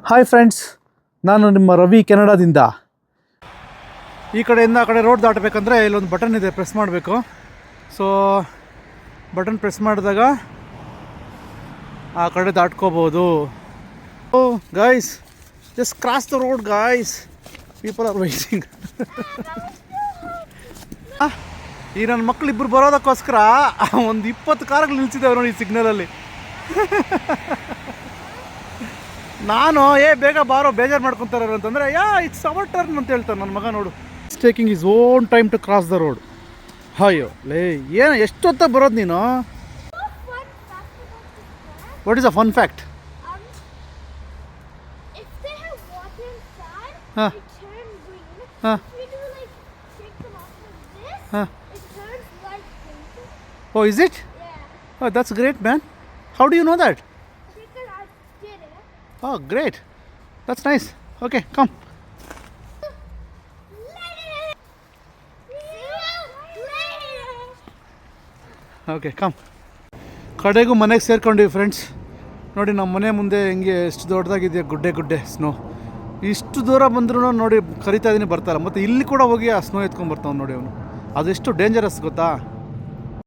Hi friends, ನಾನು ನಿಮ್ಮ ರವಿ ಕೆನಡಾದಿಂದ. ಈ ಕಡೆಯಿಂದ ಆ ಕಡೆ ರೋಡ್ ದಾಟಬೇಕಂದ್ರೆ ಇಲ್ಲೊಂದು ಬಟನ್ ಇದೆ, ಪ್ರೆಸ್ ಮಾಡಬೇಕು. ಸೊ ಬಟನ್ ಪ್ರೆಸ್ ಮಾಡಿದಾಗ ಆ ಕಡೆ ದಾಟ್ಕೋಬೋದು. Oh guys, just cross the road guys, people are waiting. ಈ ನನ್ನ ಮಕ್ಕಳು ಇಬ್ಬರು ಬರೋದಕ್ಕೋಸ್ಕರ ಒಂದು 20 ಕಾರುಗಳು ನಿಲ್ಸಿದ್ದೇವೆ ನೋಡಿ ಸಿಗ್ನಲಲ್ಲಿ. ನಾನು ಬೇಗ ಬಾರೋ, ಬೇಜಾರು ಮಾಡ್ಕೊತಾರೆ ಅಂತಂದರೆ ಇಟ್ಸ್ ಅವರ್ ಟರ್ನ್ ಅಂತ ಹೇಳ್ತಾರೆ ನನ್ನ ಮಗ. ನೋಡು, it's taking is own time to cross the road. ಅಯ್ಯೋ ಲೇ, ಏನು ಎಷ್ಟೊತ್ತ ಬರೋದು ನೀನು? What is a fun fact? ಹಾಂ ಹಾಂ ಹಾಂ. Oh, is it? Yeah. Oh, that's great, man. How do you know that? Because I did it. Oh, great. That's nice. Okay, come. Okay, come. ಕಡೆಗೂ ಮನೆಗೆ ಸೇರ್ಕೊಂಡಿವಿ ಫ್ರೆಂಡ್ಸ್. ನೋಡಿ ನಮ್ಮ ಮನೆ ಮುಂದೆ ಹೆಂಗೆ ಎಷ್ಟು ದೊಡ್ಡದಾಗಿದೆ ಗುಡ್ಡೆ ಸ್ನೋ. ಇಷ್ಟು ದೂರ ಬಂದ್ರೂ ನೋಡಿ ಕರಿತಾ ಇದ್ದೀನಿ, ಬರ್ತಾಯಿಲ್ಲ. ಮತ್ತು ಇಲ್ಲಿ ಕೂಡ ಹೋಗಿ ಆ ಸ್ನೋ ಎತ್ಕೊಂಡು ಬರ್ತಾವೆ ನೋಡಿ ಅವನು. ಅದೆಷ್ಟು ಡೇಂಜರಸ್ ಗೊತ್ತಾ?